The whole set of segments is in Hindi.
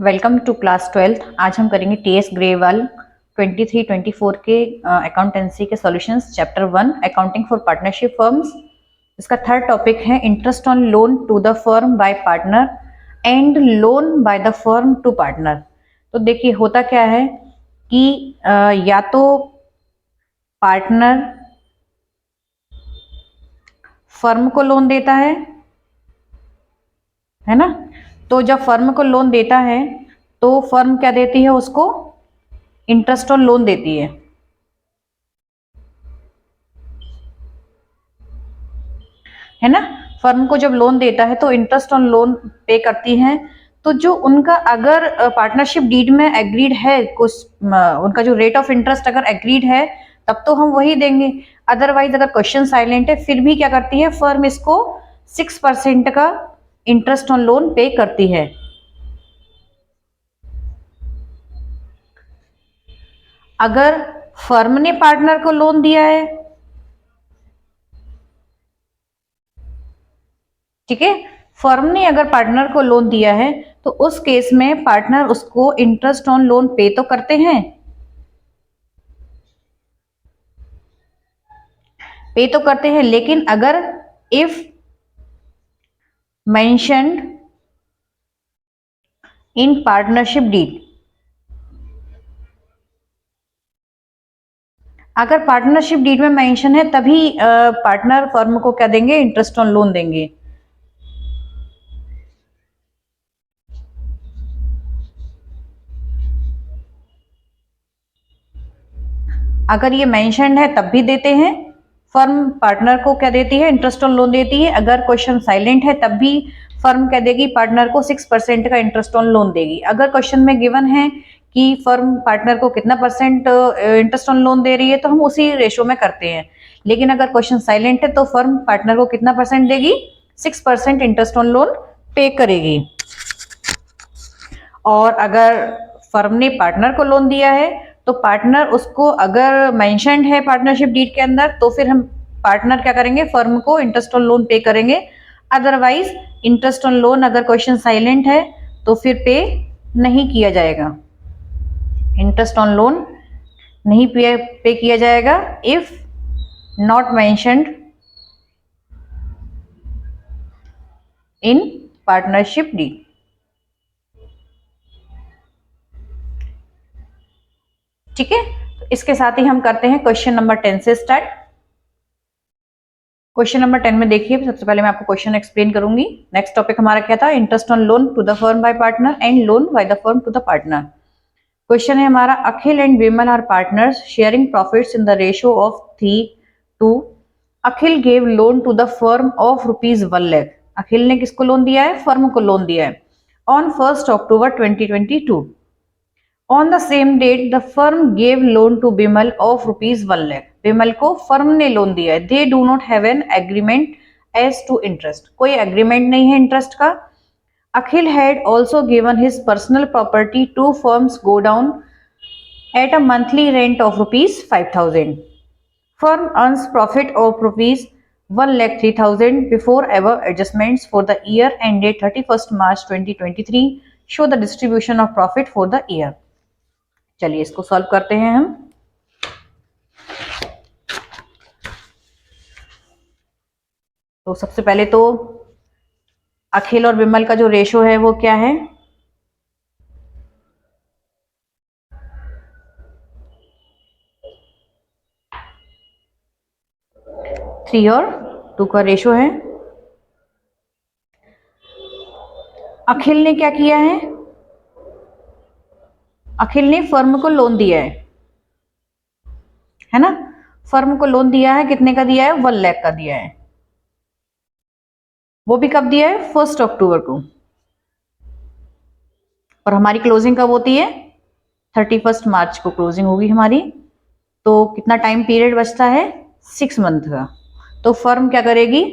Welcome to class 12th। आज हम करेंगे टीएस ग्रेवाल 23-24 के अकाउंटेंसी के solutions chapter 1 accounting for partnership firms. इसका थर्ड टॉपिक है interest on loan to the firm by partner and loan by the firm to partner. तो देखिए होता क्या है कि या तो पार्टनर फर्म को लोन देता है ना। तो जब फर्म को लोन देता है तो फर्म क्या देती है, उसको इंटरेस्ट ऑन लोन देती है ना। फर्म को जब लोन देता है तो इंटरेस्ट ऑन लोन पे करती है। तो जो उनका अगर पार्टनरशिप डीड में एग्रीड है, कुछ उनका जो रेट ऑफ इंटरेस्ट अगर एग्रीड है तब तो हम वही देंगे। अदरवाइज अगर क्वेश्चन साइलेंट है फिर भी क्या करती है फर्म, इसको 6% का इंटरेस्ट ऑन लोन पे करती है। अगर फर्म ने पार्टनर को लोन दिया है, ठीक है, फर्म ने अगर पार्टनर को लोन दिया है तो उस केस में पार्टनर उसको इंटरेस्ट ऑन लोन पे तो करते हैं, लेकिन अगर if mentioned in partnership deed, अगर पार्टनरशिप डीड में मेंशन है तभी पार्टनर फर्म को क्या देंगे, इंटरेस्ट ऑन लोन देंगे। अगर ये मेंशन्ड है तब भी देते हैं, फर्म पार्टनर को क्या देती है, इंटरेस्ट ऑन लोन देती है। अगर क्वेश्चन साइलेंट है तब भी फर्म क्या देगी, पार्टनर को 6% का इंटरेस्ट ऑन लोन देगी। अगर क्वेश्चन में गिवन है कि फर्म पार्टनर को कितना परसेंट इंटरेस्ट ऑन लोन दे रही है तो हम उसी रेशो में करते हैं। लेकिन अगर क्वेश्चन साइलेंट है तो फर्म पार्टनर को कितना परसेंट देगी, 6% इंटरेस्ट ऑन लोन पे करेगी। और अगर फर्म ने पार्टनर को लोन दिया है तो पार्टनर उसको अगर मेंशन्ड है पार्टनरशिप डीड के अंदर तो फिर हम पार्टनर क्या करेंगे, फर्म को इंटरेस्ट ऑन लोन पे करेंगे। अदरवाइज इंटरेस्ट ऑन लोन अगर क्वेश्चन साइलेंट है तो फिर पे नहीं किया जाएगा, इंटरेस्ट ऑन लोन नहीं पे किया जाएगा if not mentioned in partnership deed. ठीक है, तो इसके साथ ही हम करते हैं क्वेश्चन नंबर 10 से स्टार्ट। क्वेश्चन नंबर 10 में देखिए, सबसे पहले मैं आपको क्वेश्चन एक्सप्लेन करूंगी। नेक्स्ट टॉपिक हमारा क्या था, interest on loan to the firm by partner and loan by the firm to the partner. Question है हमारा, Akhil and Vimal are partners sharing profits in the ratio of 3:2। Akhil gave loan to the firm of ₹1 lakh. Akhil ने किसको लोन दिया है, फर्म को लोन दिया है, on 1 October 2022। On the same date, the firm gave loan to Bimal of ₹1 lakh. Bimal को फर्म ने लोन दिया है। They do not have an agreement as to interest. कोई एग्रीमेंट नहीं है इंटरेस्ट का। अखिल had also given his personal property to firms go down at a monthly rent of ₹5,000. Firm earns profit of ₹1,03,000 before above adjustments for the year ended 31st March 2023. Show the distribution of profit for the year. चलिए इसको सॉल्व करते हैं हम। तो सबसे पहले तो अखिल और विमल का जो रेशो है वो क्या है, 3 और 2 का रेशो है। अखिल ने क्या किया है, अखिल ने फर्म को लोन दिया है ना। फर्म को लोन दिया है, कितने का दिया है, 1 लाख का दिया है। वो भी कब दिया है, 1 अक्टूबर को। और हमारी क्लोजिंग कब होती है, 31 मार्च को क्लोजिंग होगी हमारी। तो कितना टाइम पीरियड बचता है, 6 मंथ का। तो फर्म क्या करेगी,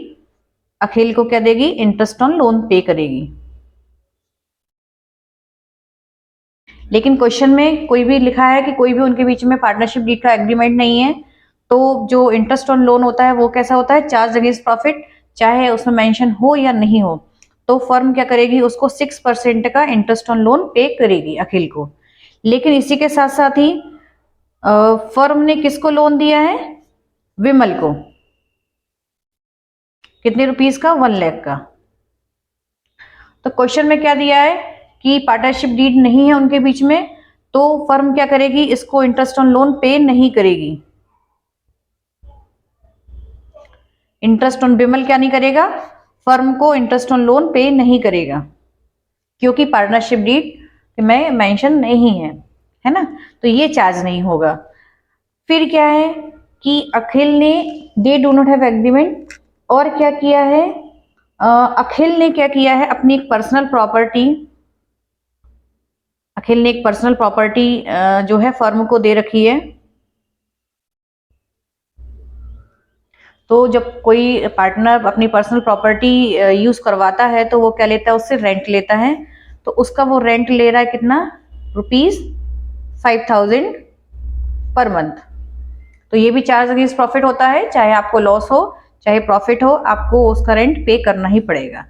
अखिल को क्या देगी, इंटरेस्ट ऑन लोन पे करेगी। लेकिन क्वेश्चन में कोई भी लिखा है कि कोई भी उनके बीच में पार्टनरशिप डीड का एग्रीमेंट नहीं है। तो जो इंटरेस्ट ऑन लोन होता है वो कैसा होता है, चार्ज अगेंस्ट प्रॉफिट, चाहे उसमें मेंशन हो या नहीं हो। तो फर्म क्या करेगी, उसको 6% का इंटरेस्ट ऑन लोन पे करेगी अखिल को। लेकिन इसी के साथ साथ ही फर्म ने किसको लोन दिया है, विमल को, कितने रुपीस का, 1 लाख का। तो क्वेश्चन में क्या दिया है कि पार्टनरशिप डीड नहीं है उनके बीच में, तो फर्म क्या करेगी, इसको इंटरेस्ट ऑन लोन पे नहीं करेगी। इंटरेस्ट ऑन विमल क्या नहीं करेगा, फर्म को इंटरेस्ट ऑन लोन पे नहीं करेगा, क्योंकि पार्टनरशिप डीड में मेंशन नहीं है ना, तो ये चार्ज नहीं होगा। फिर क्या है कि अखिल ने, they do not have agreement, और क्या किया है, अखिल ने क्या किया है, अपनी एक पर्सनल प्रॉपर्टी, अखिल ने एक पर्सनल प्रॉपर्टी जो है फर्म को दे रखी है। तो जब कोई पार्टनर अपनी पर्सनल प्रॉपर्टी यूज करवाता है तो वो क्या लेता है, उससे रेंट लेता है। तो उसका वो रेंट ले रहा है कितना, ₹5000 पर मंथ। तो ये भी चार्ज अगेंस्ट प्रॉफिट होता है, चाहे आपको लॉस हो चाहे प्रॉफिट हो, आपको उसका रेंट पे करना ही पड़ेगा।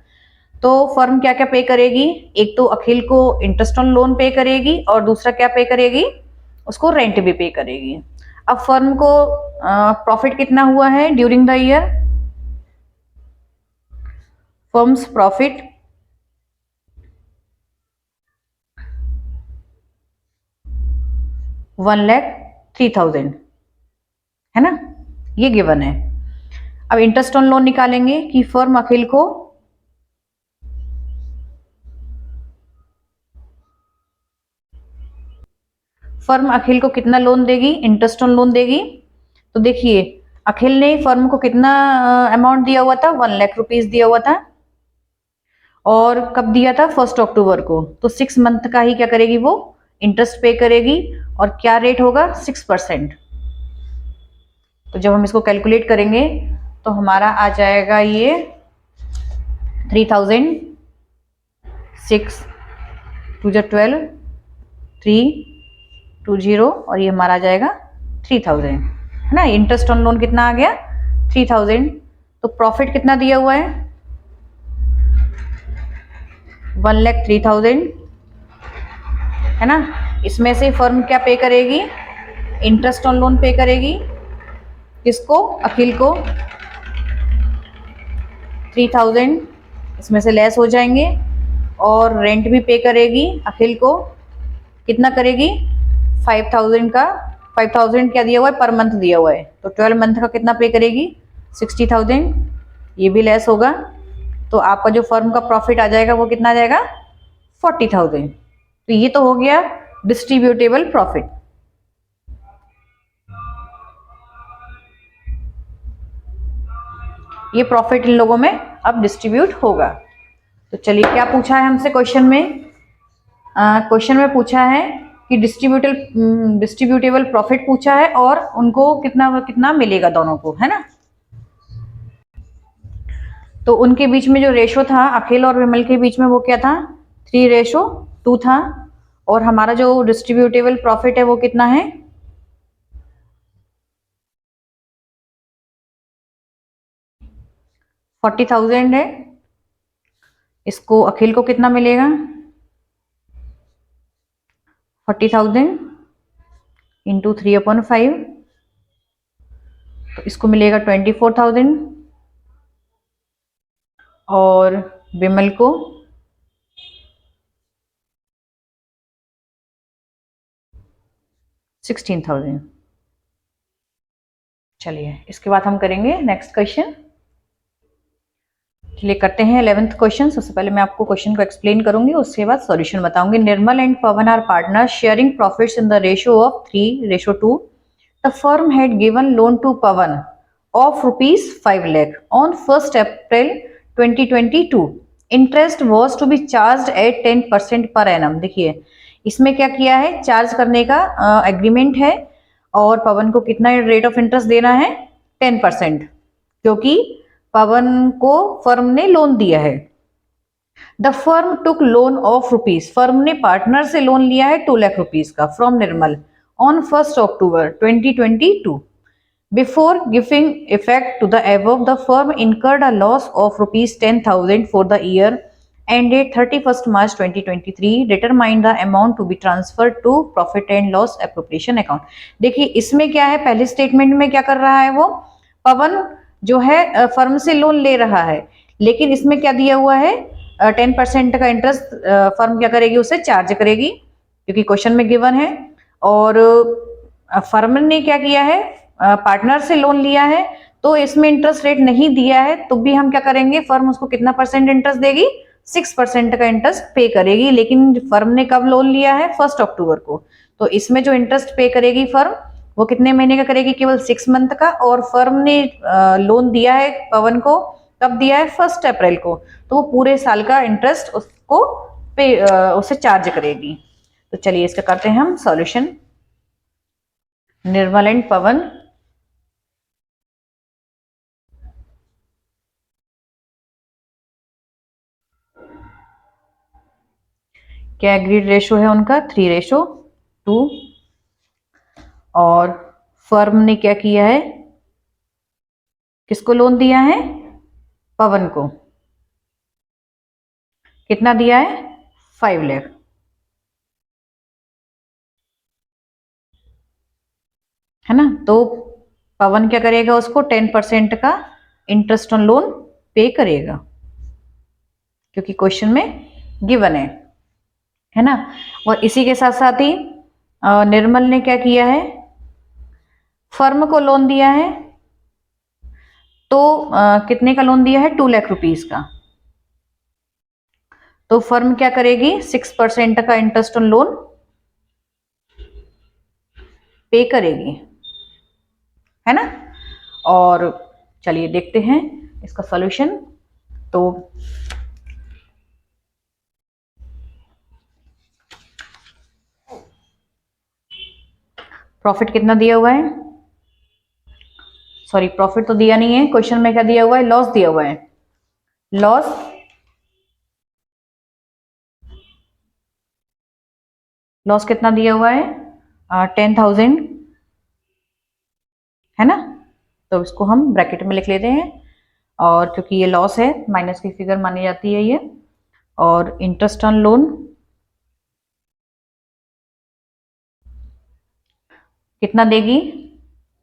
तो फर्म क्या क्या पे करेगी, एक तो अखिल को इंटरेस्ट ऑन लोन पे करेगी, और दूसरा क्या पे करेगी, उसको रेंट भी पे करेगी। अब फर्म को प्रॉफिट कितना हुआ है during the year, firms profit $1,03,000 है ना, ये गिवन है। अब इंटरेस्ट ऑन लोन निकालेंगे कि फर्म अखिल को कितना लोन देगी, इंटरेस्ट ऑन लोन देगी। तो देखिए अखिल ने फर्म को कितना अमाउंट दिया हुआ था, 1 लाख रुपीस दिया हुआ था, और कब दिया था, 1 अक्टूबर को। तो 6 मंथ का ही क्या करेगी, वो इंटरेस्ट पे करेगी, और क्या रेट होगा, 6%। तो जब हम इसको कैलकुलेट करेंगे तो हमारा आ जाएगा ये 3000, 6 2 12, 320, और ये हमारा आ जाएगा 3000 है ना। इंटरेस्ट ऑन लोन कितना आ गया, 3000। तो प्रॉफिट कितना दिया हुआ है, 1,03,000 है ना। इसमें से फर्म क्या पे करेगी, इंटरेस्ट ऑन लोन पे करेगी, किसको, अखिल को, 3000 इसमें से लेस हो जाएंगे, और रेंट भी पे करेगी अखिल को, कितना करेगी, 5000 का, 5000 क्या दिया हुआ है, पर मंथ दिया हुआ है, तो 12 मंथ का कितना पे करेगी, 60,000, ये भी लेस होगा। तो आपका जो फर्म का प्रॉफिट आ जाएगा वो कितना आ जाएगा, 40,000। तो ये तो हो गया डिस्ट्रीब्यूटेबल प्रॉफिट। ये प्रॉफिट इन लोगों में अब डिस्ट्रीब्यूट होगा। तो चलिए क्या पूछा है हमसे क्वेश्चन में, क्वेश्चन में पूछा है कि डिस्ट्रीब्यूटेबल प्रॉफिट पूछा है, और उनको कितना कितना मिलेगा दोनों को, है ना। तो उनके बीच में जो रेशो था अखिल और विमल के बीच में, वो क्या था, 3:2 था, और हमारा जो डिस्ट्रीब्यूटेबल प्रॉफिट है वो कितना है, 40,000 है। इसको अखिल को कितना मिलेगा, 40,000 इंटू 3/5, तो इसको मिलेगा 24,000, और विमल को 16,000। चलिए इसके बाद हम करेंगे नेक्स्ट क्वेश्चन। चलिए करते हैं 11th क्वेश्चन। सबसे पहले मैं आपको क्वेश्चन को एक्सप्लेन करूंगी, उसके बाद सॉल्यूशन बताऊंगी। Nirmal and Pavan are partners sharing profits in the ratio of 3:2। The firm had given loan to Pavan of ₹5 lakh on 1st April 2022. Interest was to be charge at 10% per annum. देखिए इसमें क्या किया है, चार्ज करने का एग्रीमेंट है, और पवन को कितना रेट ऑफ इंटरेस्ट देना है, 10%, क्योंकि पवन को फर्म ने लोन दिया है। The firm took loan of rupees, firm ने पार्टनर से लोन लिया है 2 लाख रुपीज का from Nirmal on 1st October 2022. Before giving effect to the above, the firm incurred a loss of ₹10,000 for the year and date 31st March 2023 determine the amount to be transfer to profit and loss appropriation account. देखिए इसमें क्या है, पहले स्टेटमेंट में क्या कर रहा है वो, पवन जो है फर्म से लोन ले रहा है, लेकिन इसमें क्या दिया हुआ है, 10% का इंटरेस्ट फर्म क्या करेगी, उसे चार्ज करेगी, क्योंकि क्वेश्चन में गिवन है। और फर्म ने क्या किया है, पार्टनर से लोन लिया है, तो इसमें इंटरेस्ट रेट नहीं दिया है, तो भी हम क्या करेंगे, फर्म उसको कितना परसेंट इंटरेस्ट देगी, 6% का इंटरेस्ट पे करेगी। लेकिन फर्म ने कब लोन लिया है, 1 अक्टूबर को, तो इसमें जो इंटरेस्ट पे करेगी फर्म वो कितने महीने का करेगी, केवल 6 मंथ का। और फर्म ने लोन दिया है पवन को, कब दिया है, 1 अप्रैल को, तो वो पूरे साल का इंटरेस्ट उसको पे उसे चार्ज करेगी। तो चलिए इसका करते हैं हम सॉल्यूशन। निर्मल एंड पवन, क्या एग्रीड रेशो है उनका, 3:2। और फर्म ने क्या किया है, किसको लोन दिया है, पवन को, कितना दिया है, 5 लाख, है ना। तो पवन क्या करेगा, उसको 10% का इंटरेस्ट ऑन लोन पे करेगा, क्योंकि क्वेश्चन में गिवन है ना। और इसी के साथ साथ ही निर्मल ने क्या किया है, फर्म को लोन दिया है, तो कितने का लोन दिया है, 2 लाख रुपीस का। तो फर्म क्या करेगी, 6% का इंटरेस्ट ऑन लोन पे करेगी, है ना। और चलिए देखते हैं इसका सॉल्यूशन। तो प्रॉफिट कितना दिया हुआ है, सॉरी प्रॉफिट तो दिया नहीं है, क्वेश्चन में क्या दिया हुआ है, लॉस दिया हुआ है। लॉस लॉस कितना दिया हुआ है, 10,000, है ना। तो इसको हम ब्रैकेट में लिख लेते हैं, और क्योंकि ये लॉस है माइनस की फिगर मानी जाती है ये। और इंटरेस्ट ऑन लोन कितना देगी,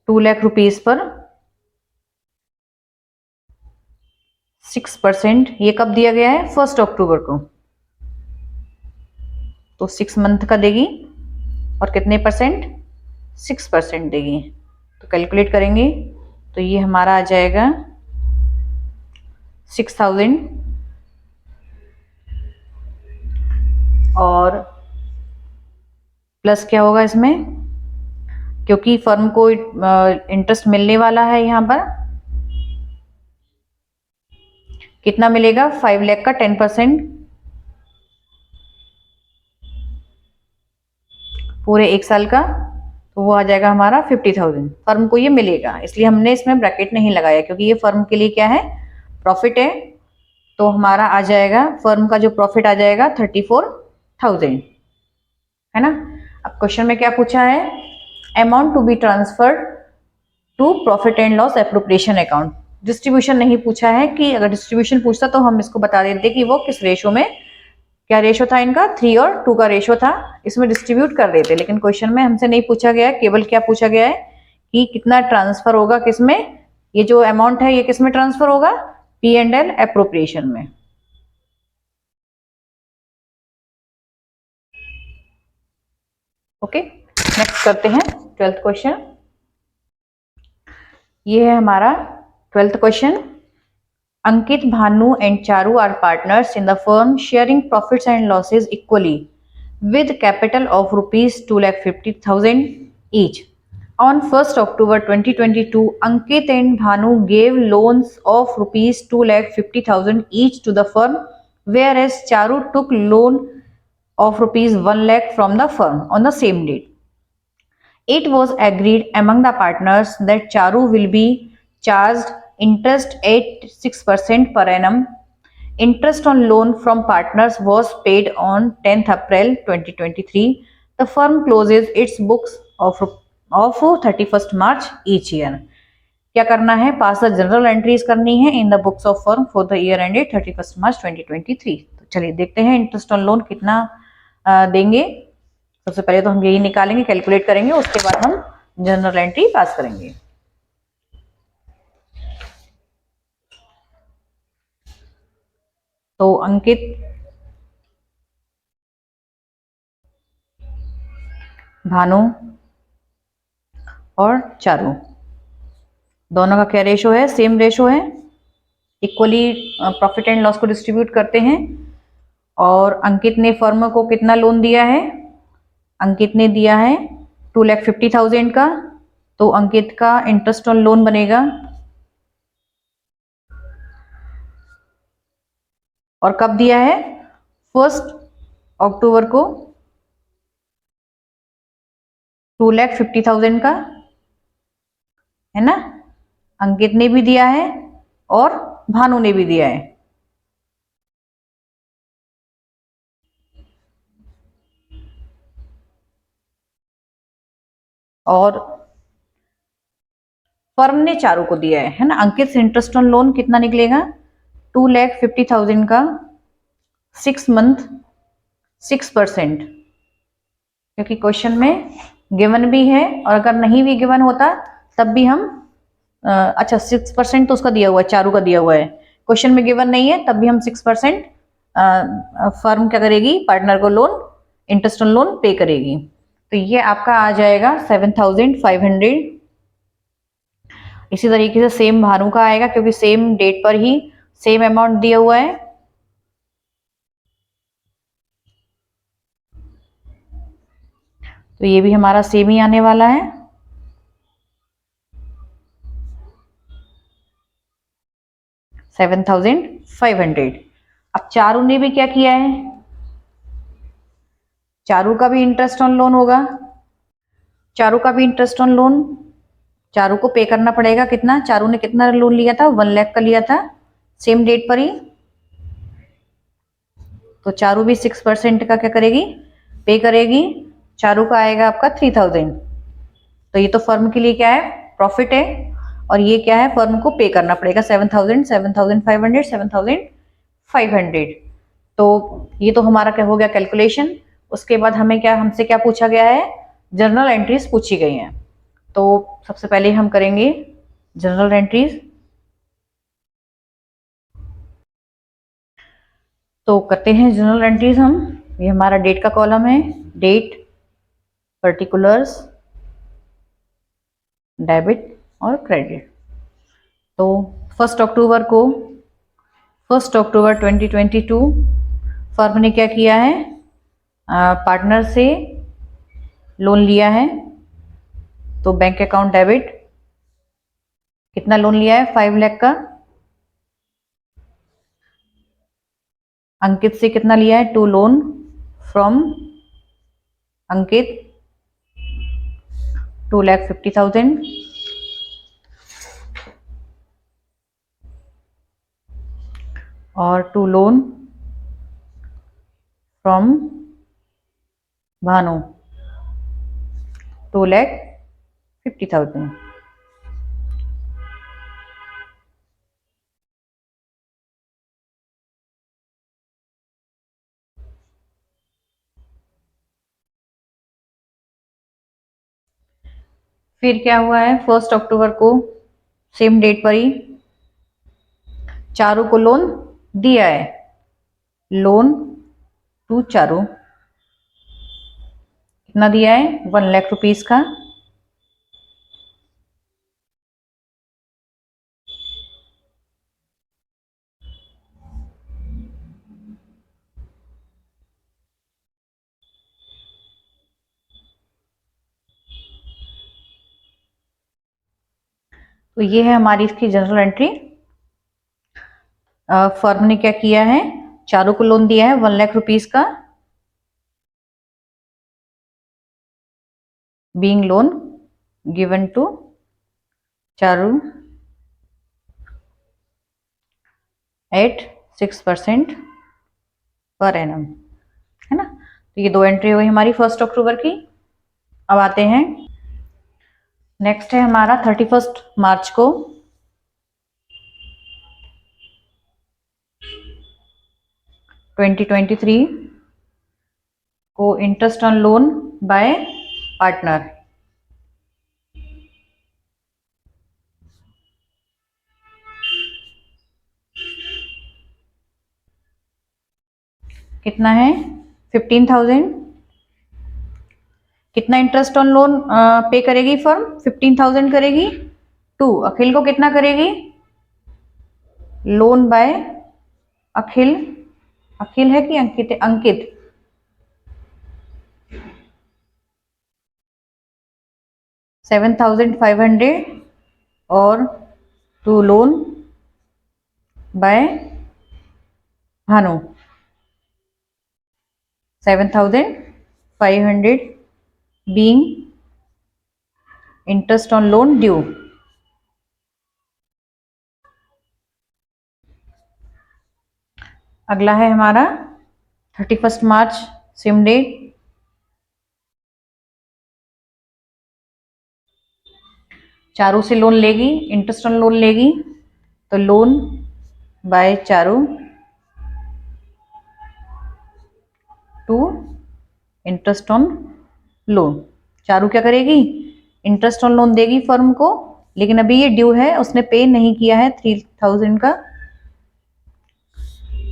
2 लाख रुपीस पर 6%, ये कब दिया गया है, 1 अक्टूबर को, तो 6 मंथ का देगी। और कितने परसेंट, 6% देगी। तो कैलकुलेट करेंगे तो ये हमारा आ जाएगा 6,000, और प्लस क्या होगा इसमें, क्योंकि फर्म को इंटरेस्ट मिलने वाला है, यहाँ पर कितना मिलेगा, 5 लाख का 10% पूरे 1 साल का, तो वो आ जाएगा हमारा 50,000, फर्म को ये मिलेगा। इसलिए हमने इसमें ब्रैकेट नहीं लगाया, क्योंकि ये फर्म के लिए क्या है, प्रॉफिट है। तो हमारा आ जाएगा, फर्म का जो प्रॉफिट आ जाएगा 34,000, है ना। अब क्वेश्चन में क्या पूछा है, amount to be transferred to profit and loss appropriation account. Distribution नहीं पूछा है, कि अगर डिस्ट्रीब्यूशन पूछता तो हम इसको बता देते कि वो किस रेशो में, क्या रेशो था इनका, 3 और 2 का रेशो था, इसमें डिस्ट्रीब्यूट कर देते। लेकिन क्वेश्चन में हमसे नहीं पूछा गया है, केवल क्या पूछा गया है कि कितना ट्रांसफर होगा, किसमें, ये जो अमाउंट है ये किसमें ट्रांसफर होगा, P&L एप्रोप्रिएशन में। ओके, नेक्स्ट करते हैं 12th क्वेश्चन। ये है हमारा 12th question. Ankit, Bhanu and Charu are partners in the firm, sharing profits and losses equally with capital of rupees 2,50,000 each. On 1st October 2022, Ankit and Bhanu gave loans of rupees 2,50,000 each to the firm, whereas Charu took loan of rupees 1 lakh from the firm on the same date. It was agreed among the partners that Charu will be charged interest at 6% per annum. Interest on loan from partners was paid on 10th April 2023. The firm closes its books of 31st March each year. क्या करना है, पास द जनरल एंट्रीज करनी है in the books of firm for the year ended 31st March 2023। तो चलिए देखते हैं इंटरेस्ट ऑन लोन कितना देंगे। सबसे पहले तो हम यही निकालेंगे, कैलकुलेट करेंगे, उसके बाद हम जर्नल एंट्री पास करेंगे। तो अंकित, भानु और चारू, दोनों का क्या रेशो है? सेम रेशो है, इक्वली प्रॉफिट एंड लॉस को डिस्ट्रीब्यूट करते हैं। और अंकित ने फर्म को कितना लोन दिया है? अंकित ने दिया है 2,50,000 का, तो अंकित का इंटरेस्ट ऑन लोन बनेगा, और कब दिया है? 1 अक्टूबर को 2,50,000 का, है ना। अंकित ने भी दिया है और भानु ने भी दिया है। और फर्म ने चारू को दिया है ना। अंकित से इंटरेस्ट ऑन लोन कितना निकलेगा? 2,50,000 का 6 मंथ 6%, क्योंकि क्वेश्चन में गिवन भी है, और अगर नहीं भी गिवन होता तब भी हम अच्छा 6% तो उसका दिया हुआ है, चारू का दिया हुआ है, क्वेश्चन में गिवन नहीं है तब भी हम 6% फर्म क्या करेगी? पार्टनर को लोन, इंटरेस्ट ऑन लोन पे करेगी। तो ये आपका आ जाएगा 7,500। इसी तरीके से सेम भानु का आएगा, क्योंकि सेम डेट पर ही सेम अमाउंट दिया हुआ है। तो ये भी हमारा सेम ही आने वाला है। $7,500। अब चारू ने भी क्या किया है? चारू का भी इंटरेस्ट ऑन लोन होगा, चारू का भी इंटरेस्ट ऑन लोन चारू को पे करना पड़ेगा। कितना? चारू ने कितना लोन लिया था? 1 लाख का लिया था, सेम डेट पर ही। तो चारू भी 6% का क्या करेगी? पे करेगी। चारू का आएगा आपका 3,000। तो ये तो फर्म के लिए क्या है? प्रॉफिट है, और ये क्या है? फर्म को पे करना पड़ेगा 7,000, 7,500, 7,500। तो ये तो हमारा क्या हो गया? कैलकुलेशन। उसके बाद हमें क्या, हमसे क्या पूछा गया है? जर्नल एंट्रीज पूछी गई हैं। तो सबसे पहले हम करेंगे जर्नल एंट्रीज। तो करते हैं जर्नल एंट्रीज हम। ये हमारा डेट का कॉलम है, डेट, पर्टिकुलर्स, डेबिट और क्रेडिट। तो 1 अक्टूबर 2022 फर्म ने क्या किया है? पार्टनर से लोन लिया है, तो बैंक अकाउंट डेबिट। कितना लोन लिया है? 5 लाख का। अंकित से कितना लिया है? टू लोन फ्रॉम अंकित 2,50,000। और टू लोन फ्रॉम भानु 2,50,000। फिर क्या हुआ है? 1 अक्टूबर को सेम डेट पर ही चारू को लोन दिया है, लोन टू चारू। कितना दिया है? 1 लाख रुपीस का। तो ये है हमारी इसकी जनरल एंट्री। फर्म ने क्या किया है? चारू को लोन दिया है 1 लाख रुपीस का, being loan given to Charu at 6% per annum, है ना। तो ये दो एंट्री हुई हमारी 1 अक्टूबर की। अब आते हैं, नेक्स्ट है हमारा 31 मार्च को। 2023 को interest on loan bye partner. कितना है? 15,000। कितना इंटरेस्ट ऑन लोन पे करेगी फर्म? 15,000 करेगी। टू अखिल को कितना करेगी? लोन बाय अखिल। अखिल है कि अंकित है? अंकित। $7,500 और to loan by Bhanu. 7,500 being interest on loan due। अगला है हमारा 31 मार्च सेम डेट। चारू से लोन लेगी, इंटरेस्ट ऑन लोन लेगी, तो loan by Charu to interest on loan. Charu क्या करेगी? इंटरेस्ट ऑन लोन देगी फर्म को, लेकिन अभी ये ड्यू है, उसने पे नहीं किया है 3,000 का।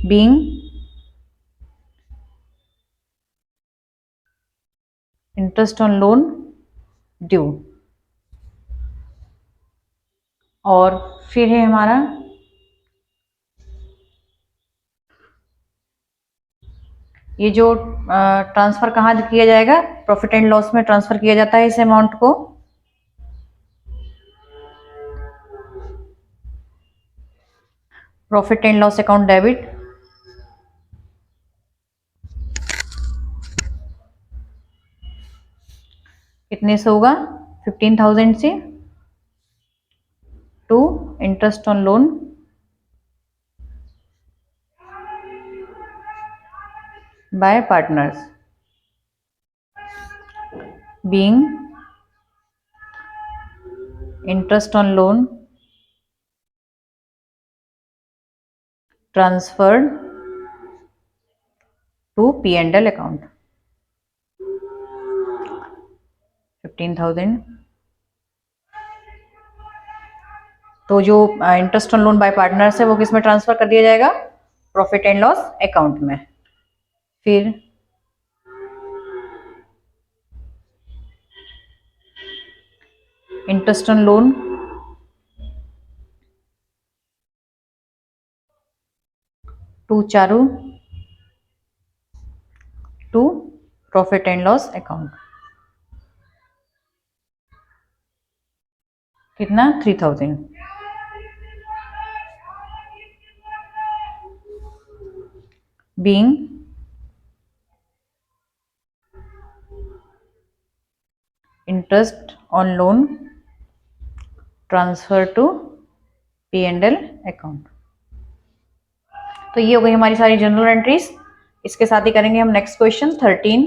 Being interest on loan due. और फिर है हमारा ये जो ट्रांसफर कहाँ किया जाएगा? प्रॉफिट एंड लॉस में ट्रांसफर किया जाता है इस अमाउंट को। Profit and loss account debit. कितने से होगा? 15,000 से to interest on loan by partners being interest on loan transferred to P&L account. 15,000 तो जो interest on loan by partners है वो किस में ट्रांसफर कर दिया जाएगा? प्रॉफिट एंड लॉस अकाउंट में। फिर interest on loan to Charu to profit and loss account. कितना? 3,000। Being interest on loan transfer to P&L account. तो ये हो गई हमारी सारी जनरल एंट्रीज। इसके साथ ही करेंगे हम नेक्स्ट क्वेश्चन 13।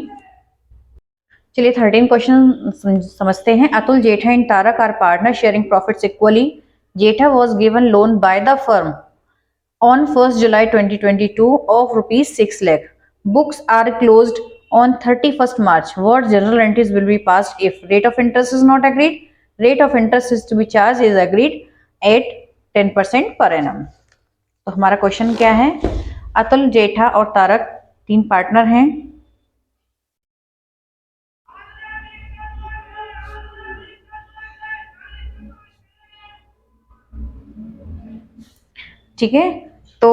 चलिए 13 क्वेश्चन समझते हैं। Atul, Jetha and Tarak are partner sharing profits equally. Jetha was given loan by the firm on 1st July 2022 of rupees 6 lakh. Books are closed on 31st March. What journal entries will be passed if rate of interest is not agreed? Rate of interest is to be charged is agreed at 10% per annum. तो हमारा क्वेश्चन क्या है? अतुल, जेठा और तारक 3 पार्टनर हैं। ठीक है, तो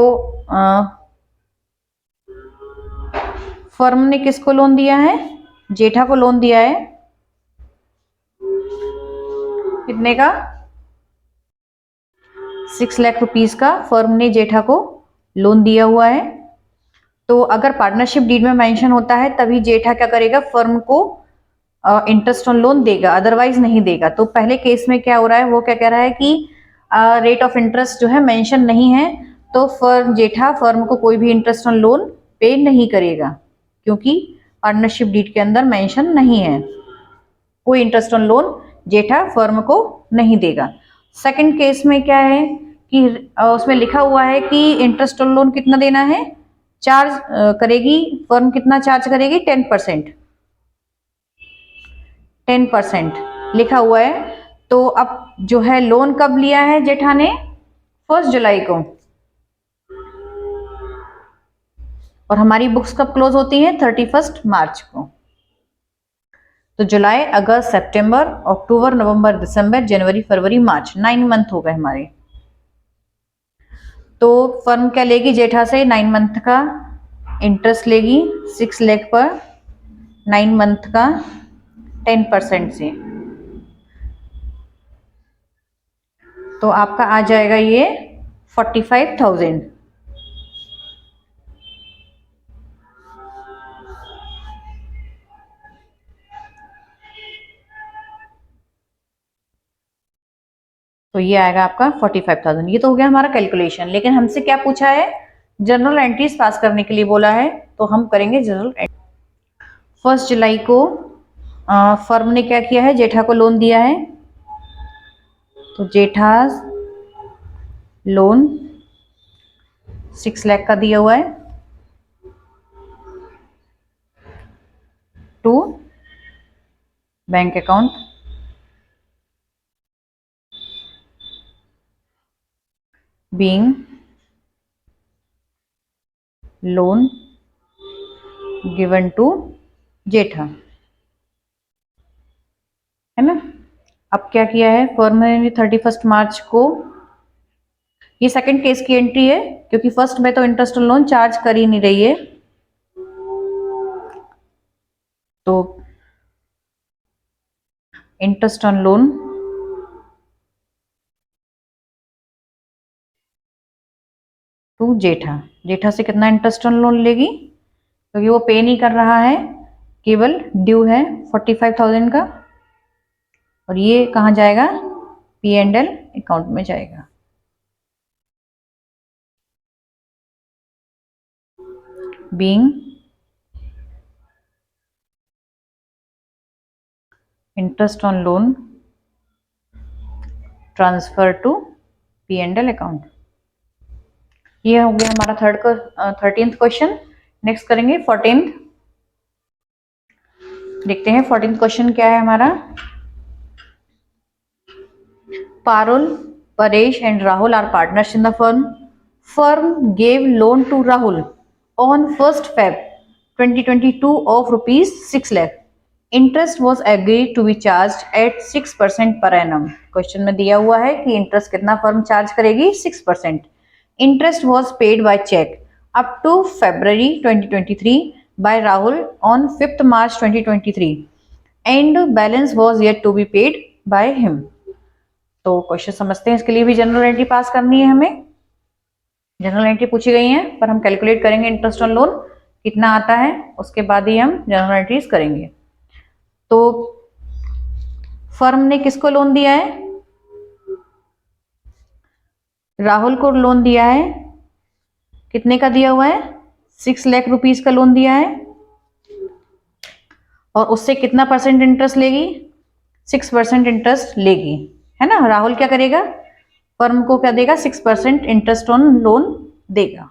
फर्म ने किसको लोन दिया है? जेठा को लोन दिया है। कितने का? 6 लाख रुपीस का फर्म ने जेठा को लोन दिया हुआ है। तो अगर पार्टनरशिप डीड में मेंशन होता है तभी जेठा क्या करेगा? फर्म को इंटरेस्ट ऑन लोन देगा, अदरवाइज नहीं देगा। तो पहले केस में क्या हो रहा है? वो क्या कह रहा है कि रेट ऑफ इंटरेस्ट जो है मेंशन नहीं है, तो जेठा फर्म को कोई भी इंटरेस्ट ऑन लोन पे नहीं करेगा, क्योंकि पार्टनरशिप डीड के अंदर मेंशन नहीं है। कोई interest on loan Jetha firm को नहीं देगा। सेकंड केस में क्या है कि उसमें लिखा हुआ है कि इंटरेस्ट ऑन लोन कितना देना है? चार्ज करेगी फर्म, कितना चार्ज करेगी? 10%। 10% लिखा हुआ है। तो अब जो है लोन कब लिया है जेठा ने? 1 जुलाई को। और हमारी बुक्स कब क्लोज होती हैं? 31 मार्च को। तो जुलाई, अगस्त, सितंबर, अक्टूबर, नवंबर, दिसंबर, जनवरी, फरवरी, मार्च, 9 मंथ हो गए हमारे। तो फर्म क्या लेगी जेठा से? 9 मंथ का इंटरेस्ट लेगी 6 लाख पर, 9 मंथ का 10% से। तो आपका आ जाएगा ये 45,000। तो ये आएगा आपका 45,000। ये तो हो गया हमारा कैलकुलेशन। लेकिन हमसे क्या पूछा है? जनरल एंट्रीज पास करने के लिए बोला है, तो हम करेंगे जनरल एंट्री। 1 जुलाई को फर्म ने क्या किया है? जेठा को लोन दिया है। तो जेठा लोन 6 लाख का दिया हुआ है to bank account being loan given to Jetha, है ना। अब क्या किया है फर्म ने? 31 मार्च को, ये सेकंड केस की एंट्री है क्योंकि फर्स्ट में तो इंटरेस्ट ऑन लोन चार्ज कर ही नहीं रही है। तो इंटरेस्ट ऑन लोन टू जेठा, जेठा से कितना इंटरेस्ट ऑन लोन लेगी? क्योंकि वो पे नहीं कर रहा है, केवल ड्यू है 45,000 का। और ये कहाँ जाएगा? P&L अकाउंट में जाएगा। Being interest on loan transfer to P&L account. ये हो गया हमारा 13th क्वेश्चन। नेक्स्ट करेंगे 14th। देखते हैं 14th क्वेश्चन क्या है हमारा। Parul, Paresh and Rahul are partners in the firm. Firm gave loan to Rahul on 1st Feb 2022 of rupees 6 lakh. Interest was agreed to be charged at 6% per annum. Question में दिया हुआ है कि इंटरेस्ट कितना फर्म चार्ज करेगी? 6%. Interest was paid by check up to February 2023 by Rahul on 5th March 2023 and balance was yet to be paid by him. तो क्वेश्चन समझते हैं। इसके लिए भी जनरल एंट्री पास करनी है हमें। जनरल एंट्री पूछी गई है, पर हम कैलकुलेट करेंगे इंटरेस्ट ऑन लोन कितना आता है, उसके बाद ही हम जनरल एंट्रीज करेंगे। तो फर्म ने किसको लोन दिया है? राहुल को लोन दिया है। कितने का दिया हुआ है? 6 लाख रुपीस का लोन दिया है। और उससे कितना परसेंट इंटरेस्ट लेगी? 6% इंटरेस्ट लेगी, है ना। राहुल क्या करेगा? फर्म को क्या देगा? 6% इंटरेस्ट ऑन लोन देगा,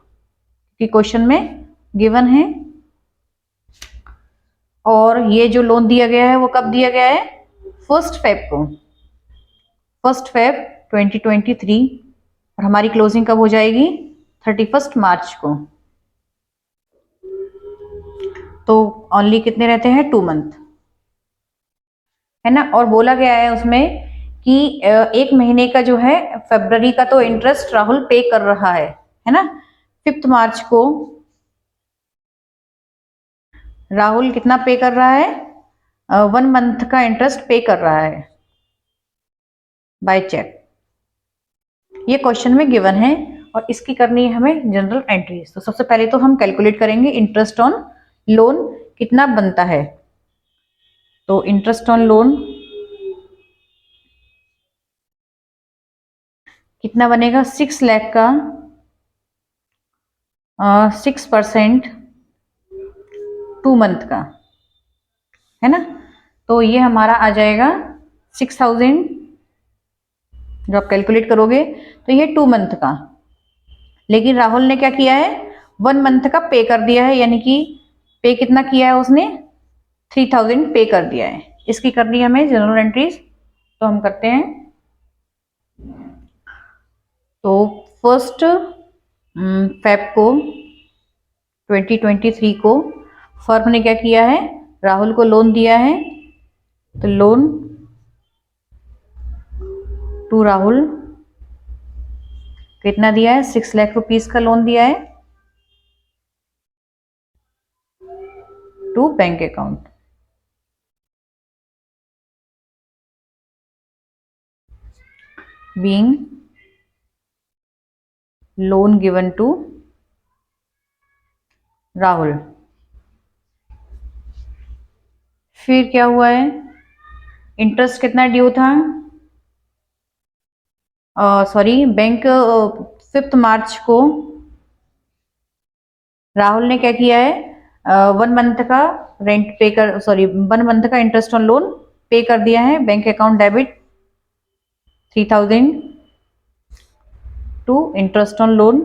क्योंकि क्वेश्चन में गिवन है। और ये जो लोन दिया गया है वो कब दिया गया है? 1 फेब को, 1 फेब 2023। और हमारी क्लोजिंग कब हो जाएगी? 31 मार्च को। तो ओनली कितने रहते हैं? 2 मंथ, है ना। और बोला गया है उसमें कि 1 महीने का जो है फरवरी का तो इंटरेस्ट राहुल पे कर रहा है ना। 5 मार्च को राहुल कितना पे कर रहा है? 1 मंथ का इंटरेस्ट पे कर रहा है बाय चेक। ये क्वेश्चन में गिवन है और इसकी करनी है हमें जनरल एंट्रीज। तो सबसे पहले तो हम कैलकुलेट करेंगे इंटरेस्ट ऑन लोन कितना बनता है। तो इंटरेस्ट ऑन लोन कितना बनेगा? 6 लाख का 6% 2 मंथ का, है ना। तो ये हमारा आ जाएगा 6,000। जो आप कैलकुलेट करोगे तो ये 2 मंथ का। लेकिन राहुल ने क्या किया है? 1 मंथ का पे कर दिया है, यानी कि पे कितना किया है उसने, 3000 पे कर दिया है। इसकी करनी है हमें जनरल एंट्रीज, तो हम करते हैं। तो फर्स्ट फेब को 2023 को फर्म ने क्या किया है, राहुल को लोन दिया है, तो लोन टू राहुल कितना दिया है, 6 लाख रुपीस का लोन दिया है to bank account. Being loan given to Rahul. फिर क्या हुआ है, इंटरेस्ट कितना ड्यू था, सॉरी बैंक 5 मार्च को राहुल ने क्या किया है, 1 मंथ का रेंट पे कर, सॉरी 1 मंथ का इंटरेस्ट ऑन लोन पे कर दिया है, bank account debit 3000 to interest on loan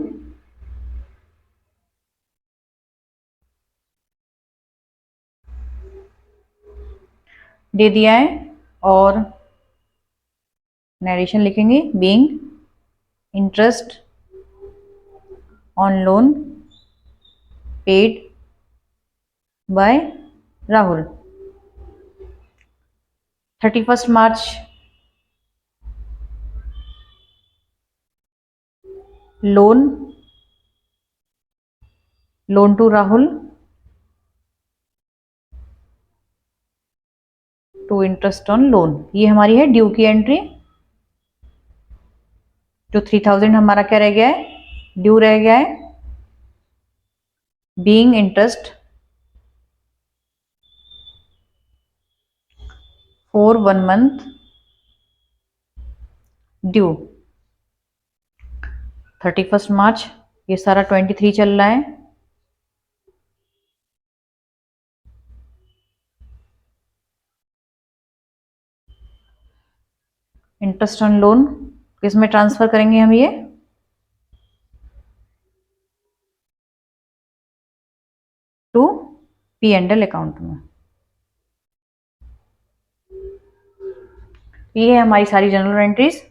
दे दिया है। और नरेशन लिखेंगे, being interest on loan paid by Rahul. 31 March loan to Rahul to interest on loan, ये हमारी है ड्यू की एंट्री। जो 3000 हमारा क्या रह गया है, ड्यू रह गया है। Being interest for 1 month due. 31 मार्च, ये सारा 23 चल रहा है। इंटरेस्ट ऑन लोन किस में ट्रांसफर करेंगे हम, ये टू P&L अकाउंट में। ये है हमारी सारी जनरल एंट्रीज।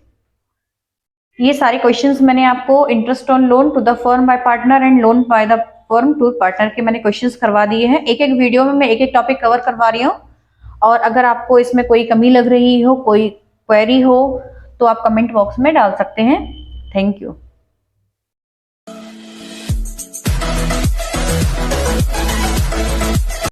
ये सारे क्वेश्चंस मैंने आपको interest on loan to the firm by partner and loan by the firm to partner के मैंने क्वेश्चंस करवा दिए हैं। एक एक वीडियो में मैं एक एक टॉपिक कवर करवा रही हूँ, और अगर आपको इसमें कोई कमी लग रही हो, कोई क्वेरी हो, तो आप कमेंट बॉक्स में डाल सकते हैं। Thank you.